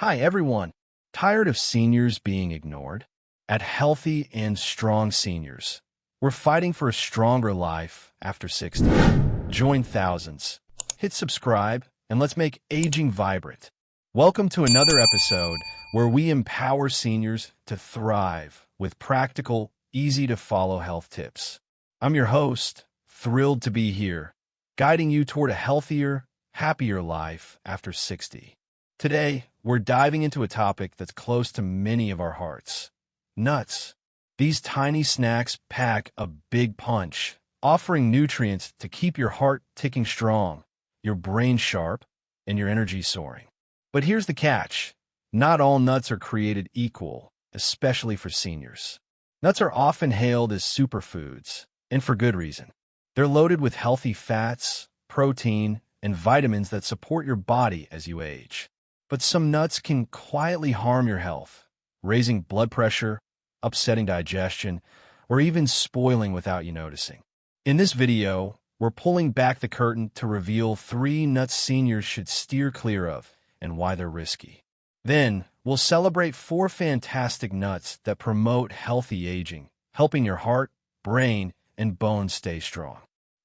Hi, everyone. Tired of seniors being ignored? At Healthy and Strong Seniors, we're fighting for a stronger life after 60. Join thousands. Hit subscribe, and let's make aging vibrant. Welcome to another episode where we empower seniors to thrive with practical, easy-to-follow health tips. I'm your host, thrilled to be here, guiding you toward a healthier, happier life after 60. Today, we're diving into a topic that's close to many of our hearts: nuts. These tiny snacks pack a big punch, offering nutrients to keep your heart ticking strong, your brain sharp, and your energy soaring. But here's the catch: not all nuts are created equal, especially for seniors. Nuts are often hailed as superfoods, and for good reason. They're loaded with healthy fats, protein, and vitamins that support your body as you age. But some nuts can quietly harm your health, raising blood pressure, upsetting digestion, or even spoiling without you noticing. In this video, we're pulling back the curtain to reveal 3 nuts seniors should steer clear of and why they're risky. Then, we'll celebrate 4 fantastic nuts that promote healthy aging, helping your heart, brain, and bones stay strong.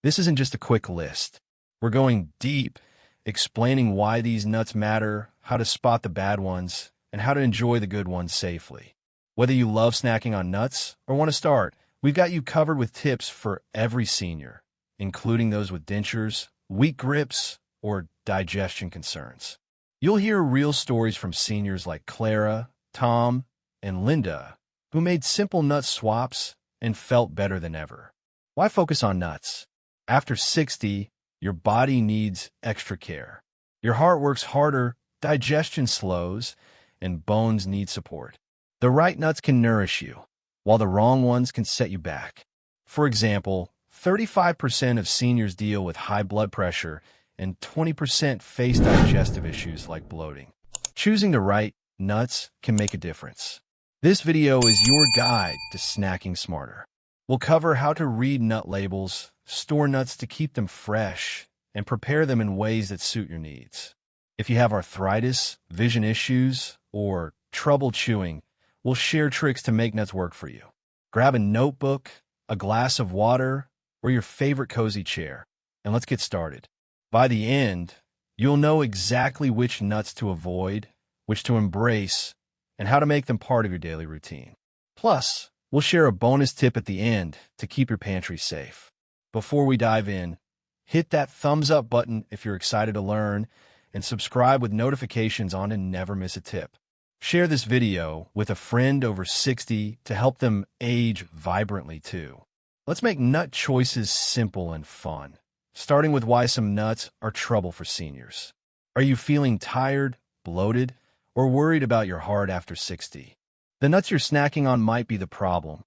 This isn't just a quick list. We're going deep, explaining why these nuts matter, how to spot the bad ones, and how to enjoy the good ones safely. Whether you love snacking on nuts or want to start, we've got you covered with tips for every senior, including those with dentures, weak grips, or digestion concerns. You'll hear real stories from seniors like Clara, Tom, and Linda, who made simple nut swaps and felt better than ever. Why focus on nuts? After 60, your body needs extra care. Your heart works harder, digestion slows, and bones need support. The right nuts can nourish you, while the wrong ones can set you back. For example, 35% of seniors deal with high blood pressure and 20% face digestive issues like bloating. Choosing the right nuts can make a difference. This video is your guide to snacking smarter. We'll cover how to read nut labels, store nuts to keep them fresh, and prepare them in ways that suit your needs. If you have arthritis, vision issues, or trouble chewing, we'll share tricks to make nuts work for you. Grab a notebook, a glass of water, or your favorite cozy chair, and let's get started. By the end, you'll know exactly which nuts to avoid, which to embrace, and how to make them part of your daily routine. Plus, we'll share a bonus tip at the end to keep your pantry safe. Before we dive in, hit that thumbs up button if you're excited to learn, and subscribe with notifications on to never miss a tip. Share this video with a friend over 60 to help them age vibrantly too. Let's make nut choices simple and fun, starting with why some nuts are trouble for seniors. Are you feeling tired, bloated, or worried about your heart after 60? The nuts you're snacking on might be the problem,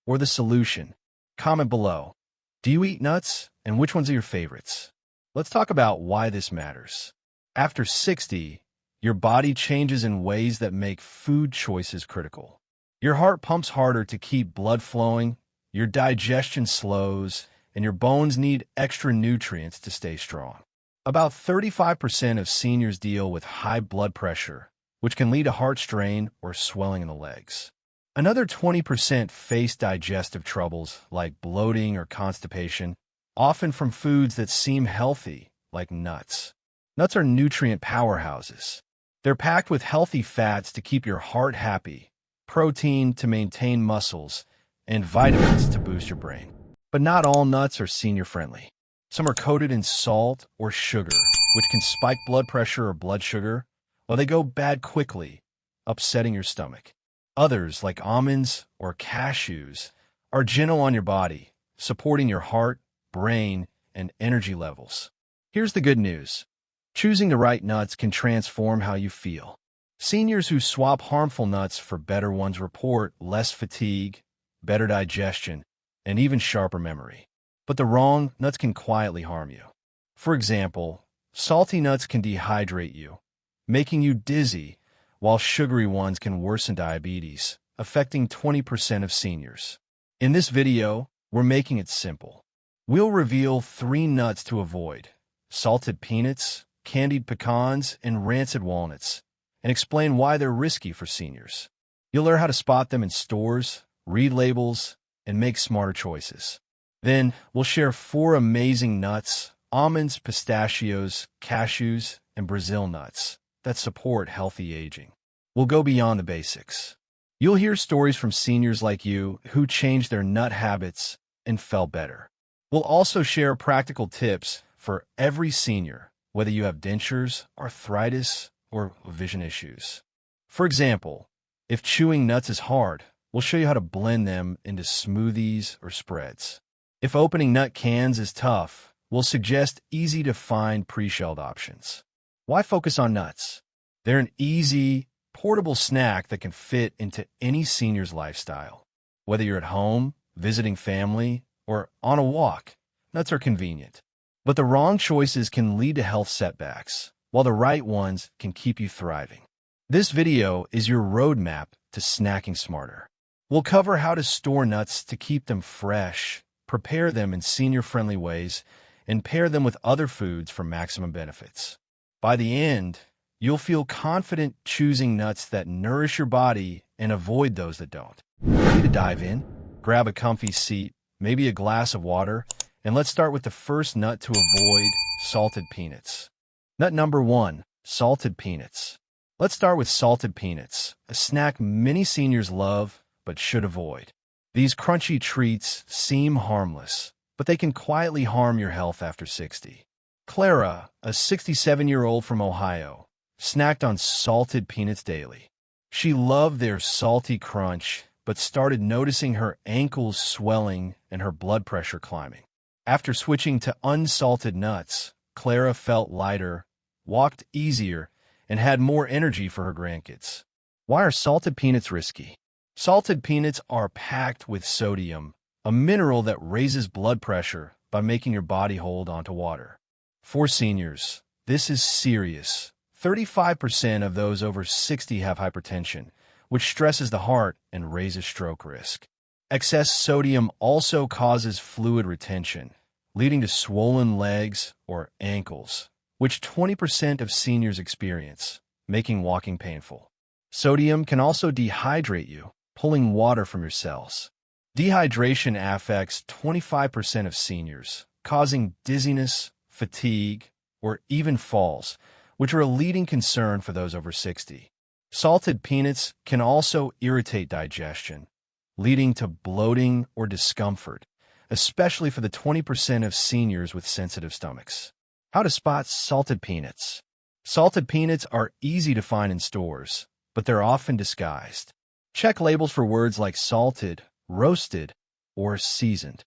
or the solution. Comment below. Do you eat nuts, and which ones are your favorites? Let's talk about why this matters. After 60, your body changes in ways that make food choices critical. Your heart pumps harder to keep blood flowing, your digestion slows, and your bones need extra nutrients to stay strong. About 35% of seniors deal with high blood pressure, which can lead to heart strain or swelling in the legs. Another 20% face digestive troubles like bloating or constipation, often from foods that seem healthy, like nuts. Nuts are nutrient powerhouses. They're packed with healthy fats to keep your heart happy, protein to maintain muscles, and vitamins to boost your brain. But not all nuts are senior-friendly. Some are coated in salt or sugar, which can spike blood pressure or blood sugar, while they go bad quickly, upsetting your stomach. Others, like almonds or cashews, are gentle on your body, supporting your heart, brain, and energy levels. Here's the good news. Choosing the right nuts can transform how you feel. Seniors who swap harmful nuts for better ones report less fatigue, better digestion, and even sharper memory. But the wrong nuts can quietly harm you. For example, salty nuts can dehydrate you, making you dizzy, while sugary ones can worsen diabetes, affecting 20% of seniors. In this video, we're making it simple. We'll reveal 3 nuts to avoid: salted peanuts, candied pecans, and rancid walnuts, and explain why they're risky for seniors. You'll learn how to spot them in stores, read labels, and make smarter choices. Then, we'll share 4 amazing nuts: almonds, pistachios, cashews, and Brazil nuts that support healthy aging. We'll go beyond the basics. You'll hear stories from seniors like you who changed their nut habits and felt better. We'll also share practical tips for every senior, whether you have dentures, arthritis, or vision issues. For example, if chewing nuts is hard, we'll show you how to blend them into smoothies or spreads. If opening nut cans is tough, we'll suggest easy-to-find pre-shelled options. Why focus on nuts? They're an easy, portable snack that can fit into any senior's lifestyle. Whether you're at home, visiting family, or on a walk, nuts are convenient. But the wrong choices can lead to health setbacks, while the right ones can keep you thriving. This video is your roadmap to snacking smarter. We'll cover how to store nuts to keep them fresh, prepare them in senior-friendly ways, and pair them with other foods for maximum benefits. By the end, you'll feel confident choosing nuts that nourish your body and avoid those that don't. Ready to dive in? Grab a comfy seat, maybe a glass of water, and let's start with the first nut to avoid: salted peanuts. Nut number 1, salted peanuts. Let's start with salted peanuts, a snack many seniors love but should avoid. These crunchy treats seem harmless, but they can quietly harm your health after 60. Clara, a 67-year-old from Ohio, snacked on salted peanuts daily. She loved their salty crunch, but started noticing her ankles swelling and her blood pressure climbing. After switching to unsalted nuts, Clara felt lighter, walked easier, and had more energy for her grandkids. Why are salted peanuts risky? Salted peanuts are packed with sodium, a mineral that raises blood pressure by making your body hold onto water. For seniors, this is serious. 35% of those over 60 have hypertension, which stresses the heart and raises stroke risk. Excess sodium also causes fluid retention, leading to swollen legs or ankles, which 20% of seniors experience, making walking painful. Sodium can also dehydrate you, pulling water from your cells. Dehydration affects 25% of seniors, causing dizziness, fatigue, or even falls, which are a leading concern for those over 60. Salted peanuts can also irritate digestion, leading to bloating or discomfort, especially for the 20% of seniors with sensitive stomachs. How to spot salted peanuts. Salted peanuts are easy to find in stores, but they're often disguised. Check labels for words like salted, roasted, or seasoned.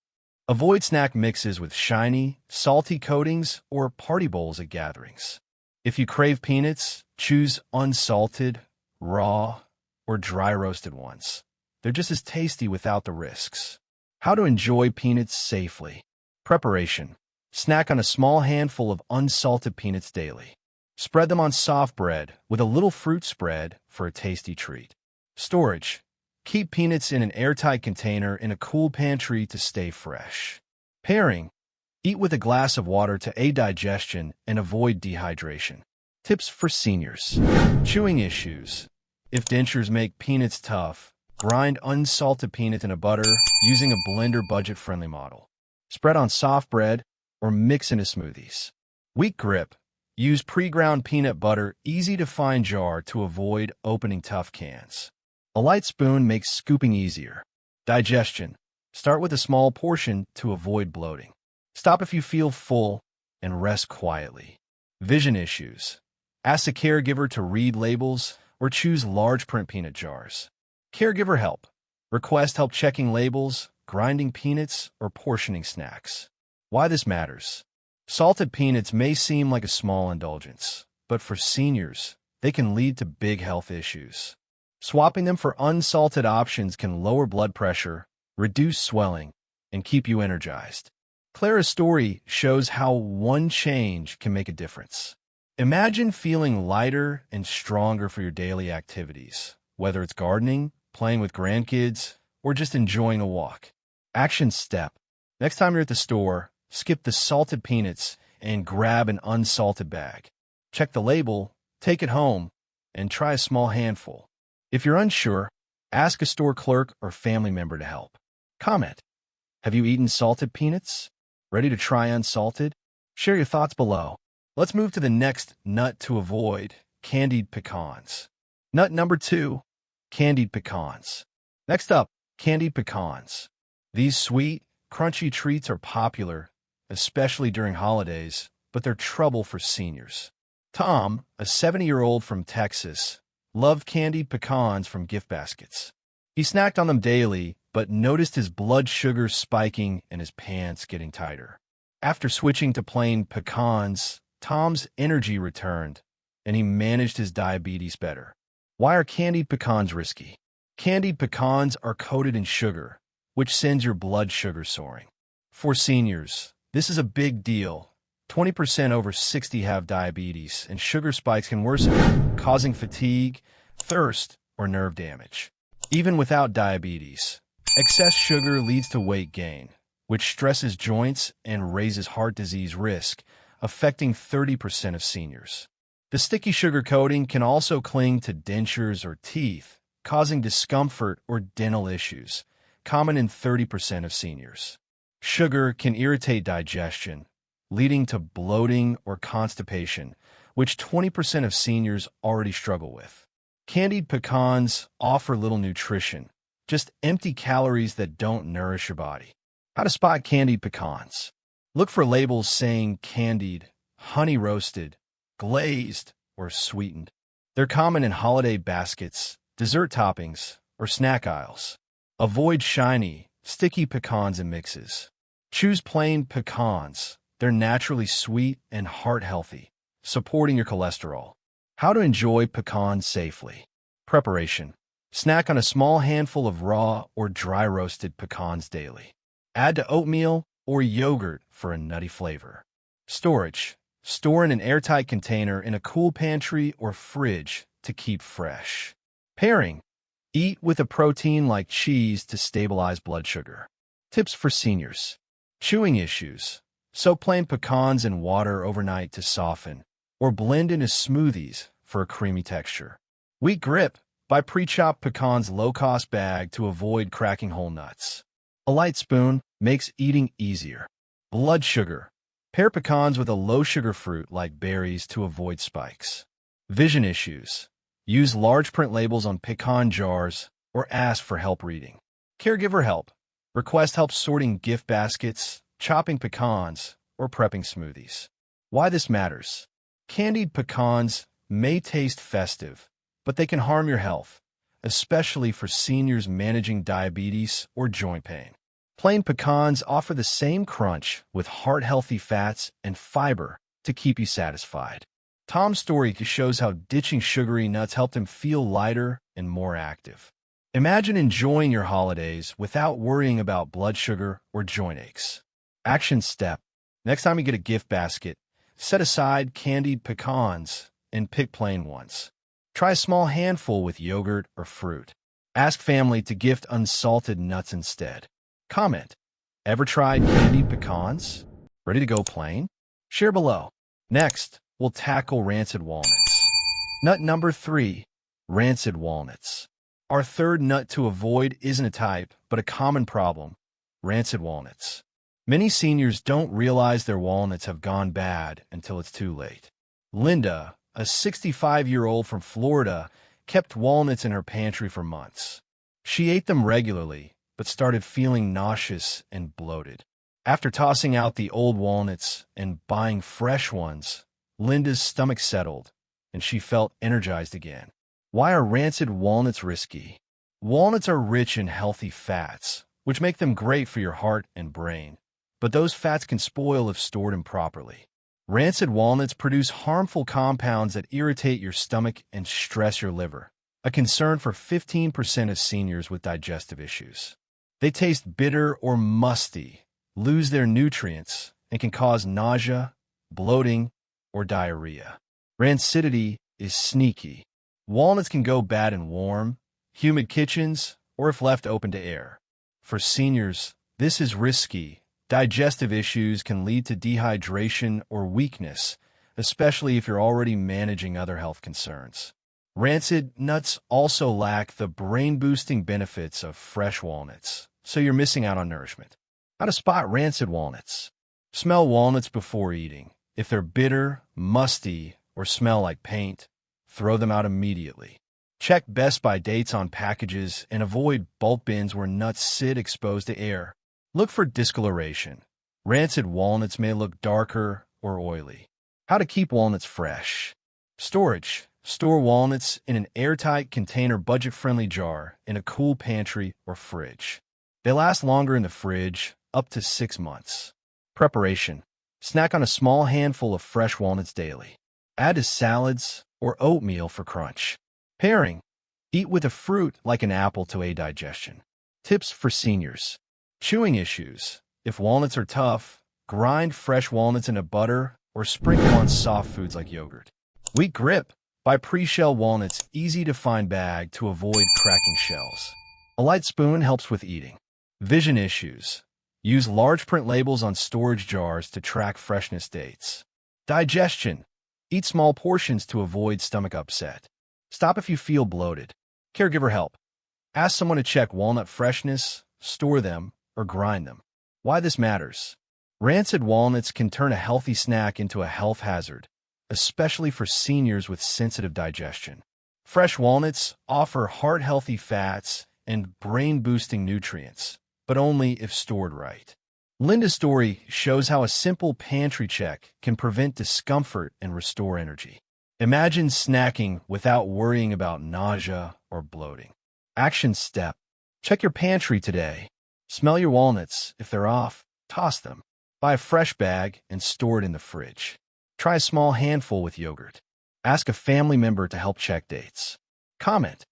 Avoid snack mixes with shiny, salty coatings or party bowls at gatherings. If you crave peanuts, choose unsalted, raw, or dry roasted ones. They're just as tasty without the risks. How to enjoy peanuts safely. Preparation. Snack on a small handful of unsalted peanuts daily. Spread them on soft bread with a little fruit spread for a tasty treat. Storage. Keep peanuts in an airtight container in a cool pantry to stay fresh. Pairing. Eat with a glass of water to aid digestion and avoid dehydration. Tips for seniors. Chewing issues. If dentures make peanuts tough, grind unsalted peanuts in a butter using a blender budget-friendly model. Spread on soft bread or mix into smoothies. Weak grip. Use pre-ground peanut butter easy-to-find jar to avoid opening tough cans. A light spoon makes scooping easier. Digestion. Start with a small portion to avoid bloating. Stop if you feel full and rest quietly. Vision issues. Ask a caregiver to read labels or choose large print peanut jars. Caregiver help. Request help checking labels, grinding peanuts, or portioning snacks. Why this matters. Salted peanuts may seem like a small indulgence, but for seniors, they can lead to big health issues. Swapping them for unsalted options can lower blood pressure, reduce swelling, and keep you energized. Clara's story shows how one change can make a difference. Imagine feeling lighter and stronger for your daily activities, whether it's gardening, playing with grandkids, or just enjoying a walk. Action step. Next time you're at the store, skip the salted peanuts and grab an unsalted bag. Check the label, take it home, and try a small handful. If you're unsure, ask a store clerk or family member to help. Comment. Have you eaten salted peanuts? Ready to try unsalted? Share your thoughts below. Let's move to the next nut to avoid, candied pecans. Nut number 2, candied pecans. Next up, candied pecans. These sweet, crunchy treats are popular, especially during holidays, but they're trouble for seniors. Tom, a 70-year-old from Texas, loved candied pecans from gift baskets. He snacked on them daily, but noticed his blood sugar spiking and his pants getting tighter. After switching to plain pecans, Tom's energy returned, and he managed his diabetes better. Why are candied pecans risky? Candied pecans are coated in sugar, which sends your blood sugar soaring. For seniors, this is a big deal. 20% over 60 have diabetes, and sugar spikes can worsen, causing fatigue, thirst, or nerve damage. Even without diabetes, excess sugar leads to weight gain, which stresses joints and raises heart disease risk, affecting 30% of seniors. The sticky sugar coating can also cling to dentures or teeth, causing discomfort or dental issues, common in 30% of seniors. Sugar can irritate digestion, leading to bloating or constipation, which 20% of seniors already struggle with. Candied pecans offer little nutrition, just empty calories that don't nourish your body. How to spot candied pecans? Look for labels saying candied, honey roasted, glazed, or sweetened. They're common in holiday baskets, dessert toppings, or snack aisles. Avoid shiny, sticky pecans in mixes. Choose plain pecans. They're naturally sweet and heart-healthy, supporting your cholesterol. How to enjoy pecans safely. Preparation. Snack on a small handful of raw or dry-roasted pecans daily. Add to oatmeal or yogurt for a nutty flavor. Storage. Store in an airtight container in a cool pantry or fridge to keep fresh. Pairing. Eat with a protein like cheese to stabilize blood sugar. Tips for seniors. Chewing issues. Soak plain pecans in water overnight to soften, or blend into smoothies for a creamy texture. Weak grip. Buy pre-chopped pecans low-cost bag to avoid cracking whole nuts. A light spoon makes eating easier. Blood sugar. Pair pecans with a low-sugar fruit like berries to avoid spikes. Vision issues. Use large print labels on pecan jars or ask for help reading. Caregiver help. Request help sorting gift baskets, chopping pecans, or prepping smoothies. Why this matters. Candied pecans may taste festive, but they can harm your health, especially for seniors managing diabetes or joint pain. Plain pecans offer the same crunch with heart-healthy fats and fiber to keep you satisfied. Tom's story shows how ditching sugary nuts helped him feel lighter and more active. Imagine enjoying your holidays without worrying about blood sugar or joint aches. Action step. Next time you get a gift basket, set aside candied pecans and pick plain ones. Try a small handful with yogurt or fruit. Ask family to gift unsalted nuts instead. Comment. Ever tried candied pecans? Ready to go plain? Share below. Next, we'll tackle rancid walnuts. Nut number 3, rancid walnuts. Our third nut to avoid isn't a type, but a common problem, rancid walnuts. Many seniors don't realize their walnuts have gone bad until it's too late. Linda, a 65-year-old from Florida, kept walnuts in her pantry for months. She ate them regularly, but started feeling nauseous and bloated. After tossing out the old walnuts and buying fresh ones, Linda's stomach settled, and she felt energized again. Why are rancid walnuts risky? Walnuts are rich in healthy fats, which make them great for your heart and brain, but those fats can spoil if stored improperly. Rancid walnuts produce harmful compounds that irritate your stomach and stress your liver, a concern for 15% of seniors with digestive issues. They taste bitter or musty, lose their nutrients, and can cause nausea, bloating, or diarrhea. Rancidity is sneaky. Walnuts can go bad in warm, humid kitchens or if left open to air. For seniors, this is risky. Digestive issues can lead to dehydration or weakness, especially if you're already managing other health concerns. Rancid nuts also lack the brain-boosting benefits of fresh walnuts, so you're missing out on nourishment. How to spot rancid walnuts. Smell walnuts before eating. If they're bitter, musty, or smell like paint, throw them out immediately. Check Best By dates on packages and avoid bulk bins where nuts sit exposed to air. Look for discoloration. Rancid walnuts may look darker or oily. How to keep walnuts fresh. Storage. Store walnuts in an airtight container budget-friendly jar in a cool pantry or fridge. They last longer in the fridge, up to 6 months. Preparation. Snack on a small handful of fresh walnuts daily. Add to salads or oatmeal for crunch. Pairing. Eat with a fruit like an apple to aid digestion. Tips for seniors. Chewing issues. If walnuts are tough, grind fresh walnuts into butter or sprinkle on soft foods like yogurt. Weak grip. Buy pre-shell walnuts easy-to-find bag to avoid cracking shells. A light spoon helps with eating. Vision issues. Use large print labels on storage jars to track freshness dates. Digestion. Eat small portions to avoid stomach upset. Stop if you feel bloated. Caregiver help. Ask someone to check walnut freshness, store them, or grind them. Why this matters. Rancid walnuts can turn a healthy snack into a health hazard, especially for seniors with sensitive digestion. Fresh walnuts offer heart-healthy fats and brain-boosting nutrients, but only if stored right. Linda's story shows how a simple pantry check can prevent discomfort and restore energy. Imagine snacking without worrying about nausea or bloating. Action step. Check your pantry today. Smell your walnuts. If they're off, toss them. Buy a fresh bag and store it in the fridge. Try a small handful with yogurt. Ask a family member to help check dates. Comment.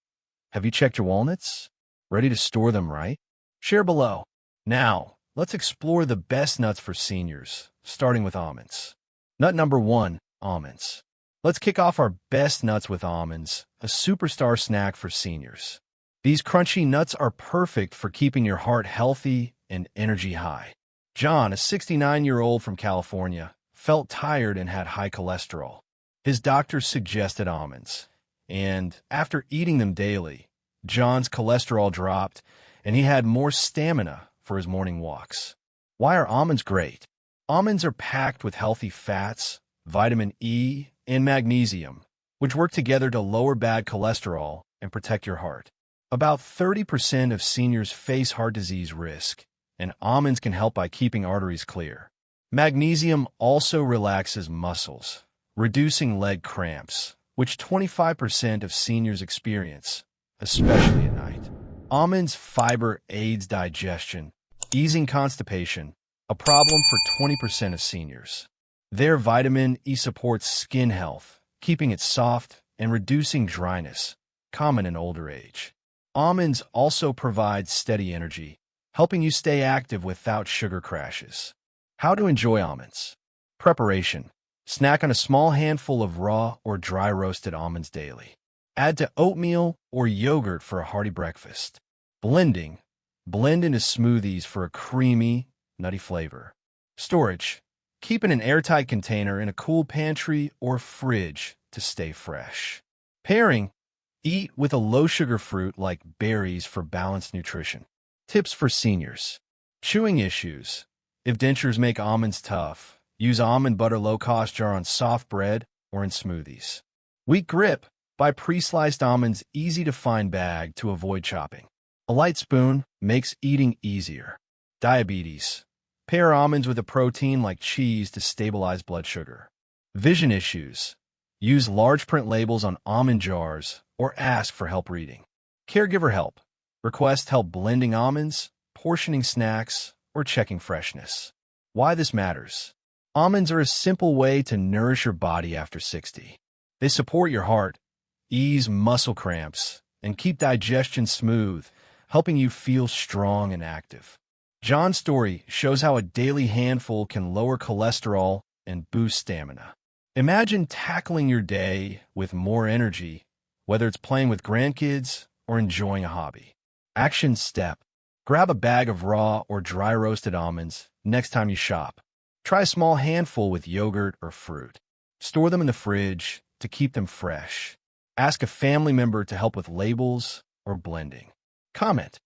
Have you checked your walnuts? Ready to store them right? Share below. Now, let's explore the best nuts for seniors, starting with almonds. Nut number 1, almonds. Let's kick off our best nuts with almonds, a superstar snack for seniors. These crunchy nuts are perfect for keeping your heart healthy and energy high. John, a 69-year-old from California, felt tired and had high cholesterol. His doctor suggested almonds, and after eating them daily, John's cholesterol dropped and he had more stamina for his morning walks. Why are almonds great? Almonds are packed with healthy fats, vitamin E, and magnesium, which work together to lower bad cholesterol and protect your heart. About 30% of seniors face heart disease risk, and almonds can help by keeping arteries clear. Magnesium also relaxes muscles, reducing leg cramps, which 25% of seniors experience, especially at night. Almonds' fiber aids digestion, easing constipation, a problem for 20% of seniors. Their vitamin E supports skin health, keeping it soft and reducing dryness, common in older age. Almonds also provide steady energy, helping you stay active without sugar crashes. How to enjoy almonds. Preparation. Snack on a small handful of raw or dry roasted almonds daily. Add to oatmeal or yogurt for a hearty breakfast. Blending. Blend into smoothies for a creamy, nutty flavor. Storage. Keep in an airtight container in a cool pantry or fridge to stay fresh. Pairing. Eat with a low-sugar fruit like berries for balanced nutrition. Tips for seniors. Chewing issues. If dentures make almonds tough, use almond butter low-cost jar on soft bread or in smoothies. Weak grip. Buy pre-sliced almonds easy-to-find bag to avoid chopping. A light spoon makes eating easier. Diabetes. Pair almonds with a protein like cheese to stabilize blood sugar. Vision issues. Use large print labels on almond jars or ask for help reading. Caregiver help. Request help blending almonds, portioning snacks, or checking freshness. Why this matters. Almonds are a simple way to nourish your body after 60. They support your heart, ease muscle cramps, and keep digestion smooth, helping you feel strong and active. John's story shows how a daily handful can lower cholesterol and boost stamina. Imagine tackling your day with more energy, whether it's playing with grandkids or enjoying a hobby. Action step. Grab a bag of raw or dry roasted almonds next time you shop. Try a small handful with yogurt or fruit. Store them in the fridge to keep them fresh. Ask a family member to help with labels or blending. Comment.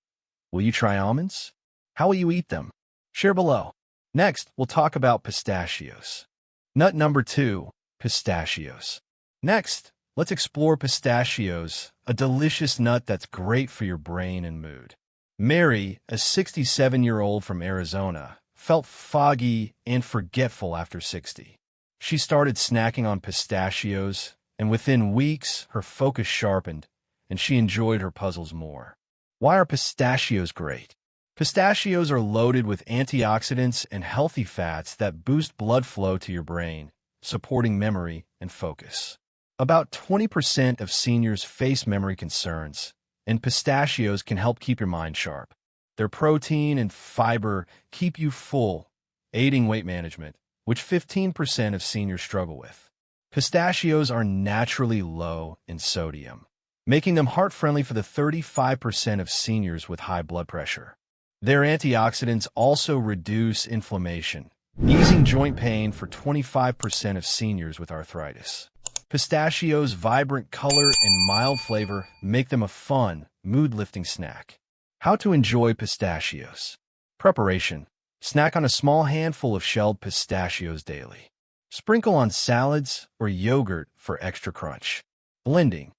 Will you try almonds? How will you eat them? Share below. Next, we'll talk about pistachios. Nut number 2, pistachios. Next, let's explore pistachios, a delicious nut that's great for your brain and mood. Mary, a 67-year-old from Arizona, felt foggy and forgetful after 60. She started snacking on pistachios, and within weeks, her focus sharpened, and she enjoyed her puzzles more. Why are pistachios great? Pistachios are loaded with antioxidants and healthy fats that boost blood flow to your brain, supporting memory and focus. About 20% of seniors face memory concerns, and pistachios can help keep your mind sharp. Their protein and fiber keep you full, aiding weight management, which 15% of seniors struggle with. Pistachios are naturally low in sodium, making them heart-friendly for the 35% of seniors with high blood pressure. Their antioxidants also reduce inflammation, easing joint pain for 25% of seniors with arthritis. Pistachios' vibrant color and mild flavor make them a fun, mood-lifting snack. How to enjoy pistachios. Preparation. Snack on a small handful of shelled pistachios daily. Sprinkle on salads or yogurt for extra crunch. Blending.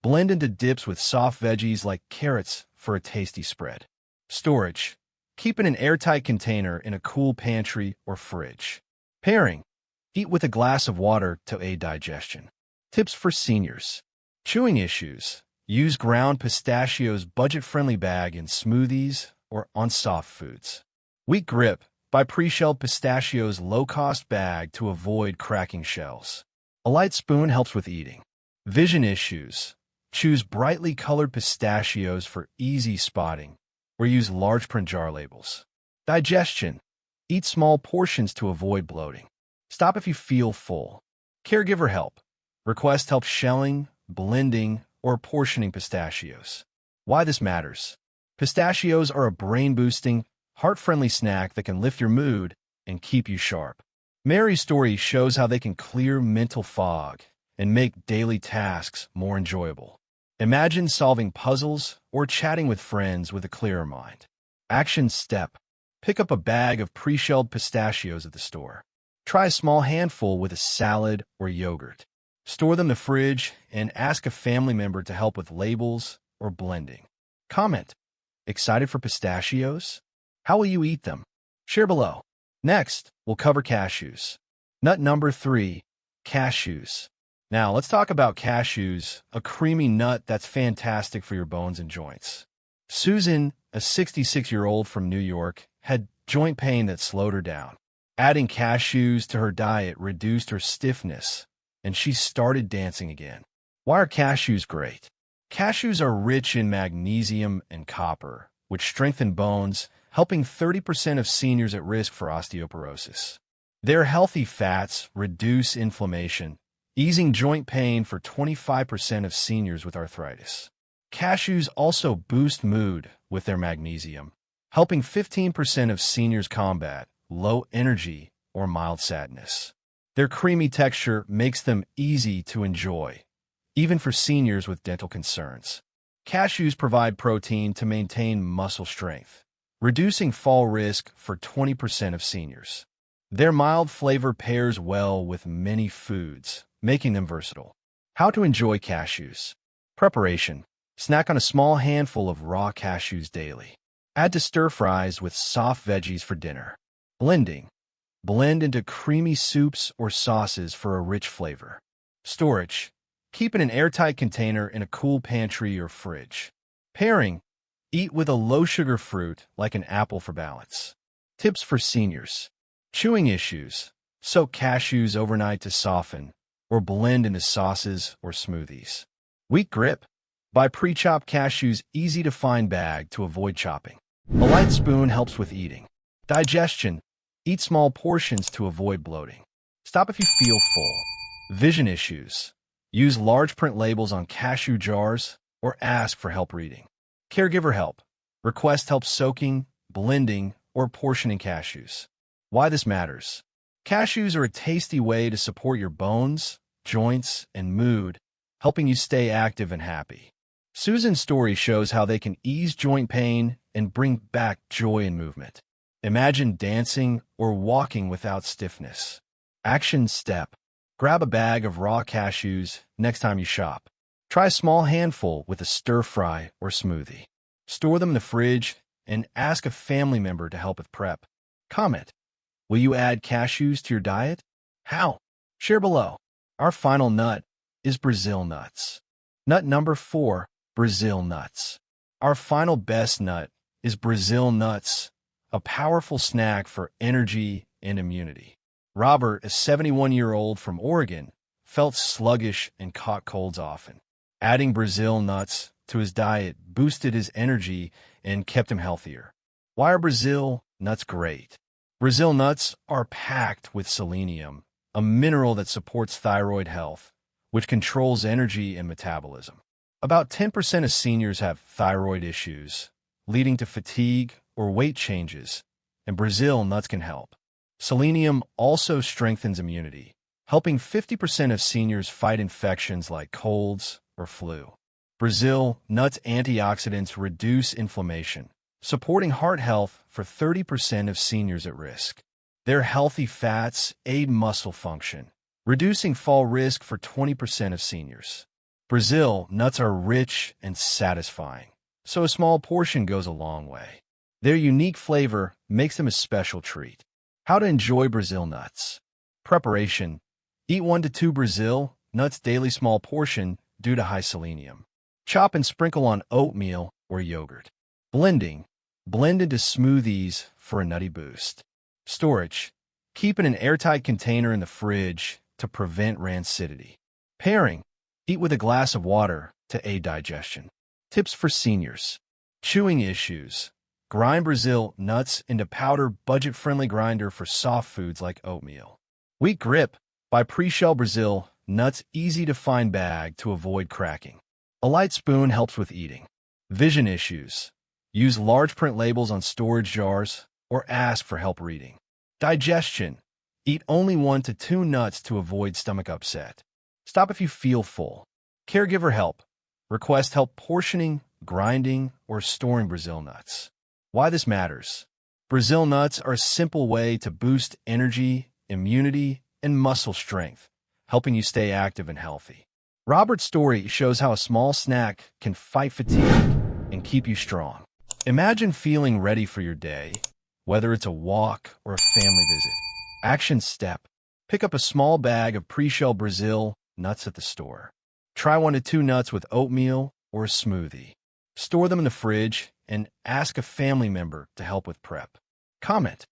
Blend into dips with soft veggies like carrots for a tasty spread. Storage. Keep in an airtight container in a cool pantry or fridge. Pairing. Eat with a glass of water to aid digestion. Tips for seniors. Chewing issues. Use ground pistachios budget-friendly bag in smoothies or on soft foods. Weak grip. Buy pre-shelled pistachios low-cost bag to avoid cracking shells. A light spoon helps with eating. Vision issues. Choose brightly colored pistachios for easy spotting, or use large print jar labels. Digestion. Eat small portions to avoid bloating. Stop if you feel full. Caregiver help. Request help shelling, blending, or portioning pistachios. Why this matters. Pistachios are a brain-boosting, heart-friendly snack that can lift your mood and keep you sharp. Mary's story shows how they can clear mental fog and make daily tasks more enjoyable. Imagine solving puzzles or chatting with friends with a clearer mind. Action step. Pick up a bag of pre-shelled pistachios at the store. Try a small handful with a salad or yogurt. Store them in the fridge and ask a family member to help with labels or blending. Comment. Excited for pistachios? How will you eat them? Share below. Next, we'll cover cashews. Nut number 3, cashews. Now, let's talk about cashews, a creamy nut that's fantastic for your bones and joints. Susan, a 66-year-old from New York, had joint pain that slowed her down. Adding cashews to her diet reduced her stiffness, and she started dancing again. Why are cashews great? Cashews are rich in magnesium and copper, which strengthen bones, helping 30% of seniors at risk for osteoporosis. Their healthy fats reduce inflammation, easing joint pain for 25% of seniors with arthritis. Cashews also boost mood with their magnesium, helping 15% of seniors combat low energy or mild sadness. Their creamy texture makes them easy to enjoy, even for seniors with dental concerns. Cashews provide protein to maintain muscle strength, reducing fall risk for 20% of seniors. Their mild flavor pairs well with many foods, making them versatile. How to enjoy cashews. Preparation. Snack on a small handful of raw cashews daily. Add to stir-fries with soft veggies for dinner. Blending. Blend into creamy soups or sauces for a rich flavor. Storage. Keep in an airtight container in a cool pantry or fridge. Pairing. Eat with a low-sugar fruit like an apple for balance. Tips for seniors. Chewing issues. Soak cashews overnight to soften, or blend into sauces or smoothies. Weak grip. Buy pre-chopped cashews easy-to-find bag to avoid chopping. A light spoon helps with eating. Digestion. Eat small portions to avoid bloating. Stop if you feel full. Vision issues. Use large print labels on cashew jars or ask for help reading. Caregiver help. Request help soaking, blending, or portioning cashews. Why this matters. Cashews are a tasty way to support your bones, joints, and mood, helping you stay active and happy. Susan's story shows how they can ease joint pain and bring back joy and movement. Imagine dancing or walking without stiffness. Action step. Grab a bag of raw cashews next time you shop. Try a small handful with a stir-fry or smoothie. Store them in the fridge and ask a family member to help with prep. Comment. Will you add cashews to your diet? How? Share below. Our final nut is Brazil nuts. Nut number 4, Brazil nuts. Our final best nut is Brazil nuts, a powerful snack for energy and immunity. Robert, a 71-year-old from Oregon, felt sluggish and caught colds often. Adding Brazil nuts to his diet boosted his energy and kept him healthier. Why are Brazil nuts great? Brazil nuts are packed with selenium, a mineral that supports thyroid health, which controls energy and metabolism. About 10% of seniors have thyroid issues, leading to fatigue or weight changes, and Brazil nuts can help. Selenium also strengthens immunity, helping 50% of seniors fight infections like colds or flu. Brazil nuts antioxidants reduce inflammation, supporting heart health for 30% of seniors at risk. Their healthy fats aid muscle function, reducing fall risk for 20% of seniors. Brazil nuts are rich and satisfying, so a small portion goes a long way. Their unique flavor makes them a special treat. How to enjoy Brazil nuts. Preparation. Eat 1 to 2 Brazil nuts daily, small portion due to high selenium. Chop and sprinkle on oatmeal or yogurt. Blending. Blend into smoothies for a nutty boost. Storage. Keep in an airtight container in the fridge to prevent rancidity. Pairing. Eat with a glass of water to aid digestion. Tips for seniors. Chewing issues. Grind Brazil nuts into powder, budget-friendly grinder for soft foods like oatmeal. Weak grip. Buy pre-shell Brazil nuts, easy-to-find bag to avoid cracking. A light spoon helps with eating. Vision issues. Use large print labels on storage jars or ask for help reading. Digestion. Eat only 1 to 2 nuts to avoid stomach upset. Stop if you feel full. Caregiver help. Request help portioning, grinding, or storing Brazil nuts. Why this matters. Brazil nuts are a simple way to boost energy, immunity, and muscle strength, helping you stay active and healthy. Robert's story shows how a small snack can fight fatigue and keep you strong. Imagine feeling ready for your day, whether it's a walk or a family visit. Action step. Pick up a small bag of pre-shell Brazil nuts at the store. Try 1 to 2 nuts with oatmeal or a smoothie. Store them in the fridge and ask a family member to help with prep. Comment.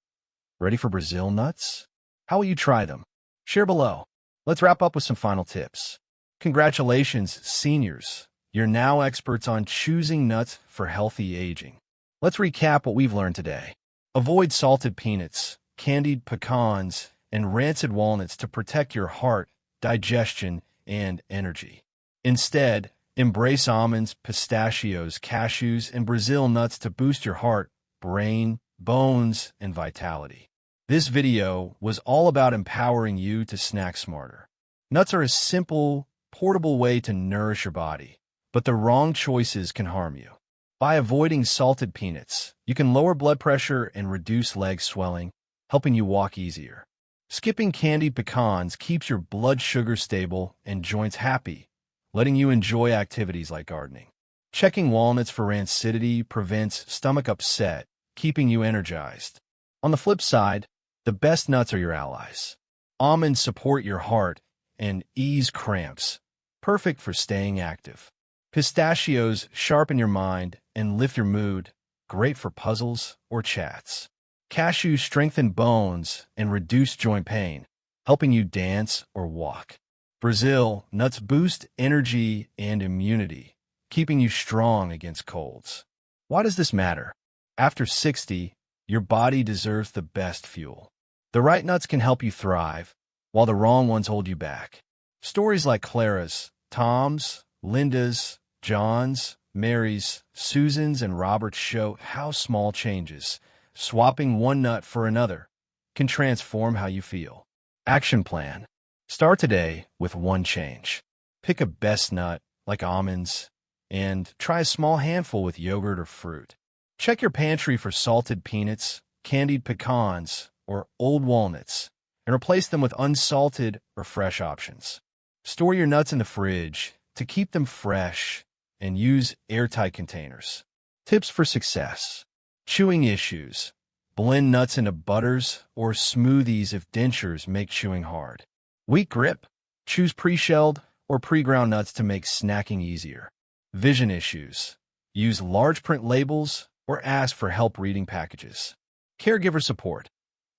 Ready for Brazil nuts? How will you try them? Share below. Let's wrap up with some final tips. Congratulations, seniors. You're now experts on choosing nuts for healthy aging. Let's recap what we've learned today. Avoid salted peanuts, candied pecans, and rancid walnuts to protect your heart, digestion, and energy. Instead, embrace almonds, pistachios, cashews, and Brazil nuts to boost your heart, brain, bones, and vitality. This video was all about empowering you to snack smarter. Nuts are a simple, portable way to nourish your body, but the wrong choices can harm you. By avoiding salted peanuts, you can lower blood pressure and reduce leg swelling, helping you walk easier. Skipping candied pecans keeps your blood sugar stable and joints happy, letting you enjoy activities like gardening. Checking walnuts for rancidity prevents stomach upset, keeping you energized. On the flip side, the best nuts are your allies. Almonds support your heart and ease cramps, perfect for staying active. Pistachios sharpen your mind and lift your mood, great for puzzles or chats. Cashews strengthen bones and reduce joint pain, helping you dance or walk. Brazil nuts boost energy and immunity, keeping you strong against colds. Why does this matter? After 60, your body deserves the best fuel. The right nuts can help you thrive, while the wrong ones hold you back. Stories like Clara's, Tom's, Linda's, John's, Mary's, Susan's, and Robert's show how small changes, swapping one nut for another, can transform how you feel. Action plan. Start today with one change. Pick a best nut, like almonds, and try a small handful with yogurt or fruit. Check your pantry for salted peanuts, candied pecans, or old walnuts, and replace them with unsalted or fresh options. Store your nuts in the fridge to keep them fresh and use airtight containers. Tips for success. Chewing issues. Blend nuts into butters or smoothies if dentures make chewing hard. Weak grip. Choose pre-shelled or pre-ground nuts to make snacking easier. Vision issues. Use large print labels or ask for help reading packages. Caregiver support.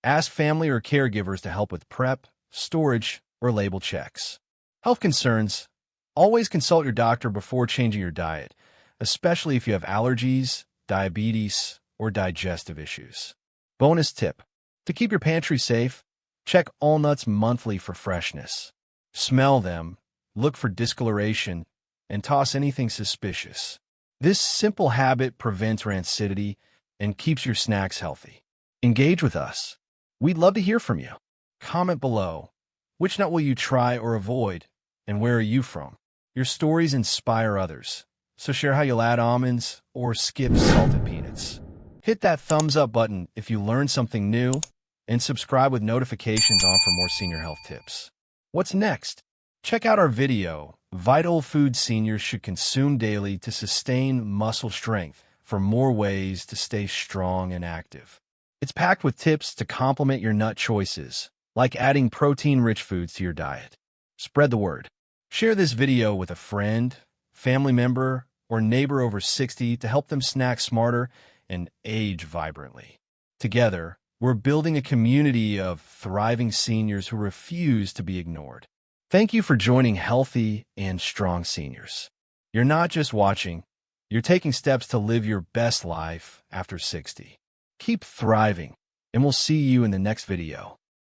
Ask family or caregivers to help with prep, storage, or label checks. Health concerns. Always consult your doctor before changing your diet, especially if you have allergies, diabetes, or digestive issues. Bonus tip. To keep your pantry safe, check all nuts monthly for freshness. Smell them, look for discoloration, and toss anything suspicious. This simple habit prevents rancidity and keeps your snacks healthy. Engage with us. We'd love to hear from you. Comment below. Which nut will you try or avoid, and where are you from? Your stories inspire others, so share how you'll add almonds or skip salted peanuts. Hit that thumbs up button if you learned something new, and subscribe with notifications on for more senior health tips. What's next? Check out our video, Vital Foods Seniors Should Consume Daily to Sustain Muscle Strength, for more ways to stay strong and active. It's packed with tips to complement your nut choices, like adding protein-rich foods to your diet. Spread the word. Share this video with a friend, family member, or neighbor over 60 to help them snack smarter and age vibrantly. Together, we're building a community of thriving seniors who refuse to be ignored. Thank you for joining Healthy and Strong Seniors. You're not just watching, you're taking steps to live your best life after 60. Keep thriving, and we'll see you in the next video.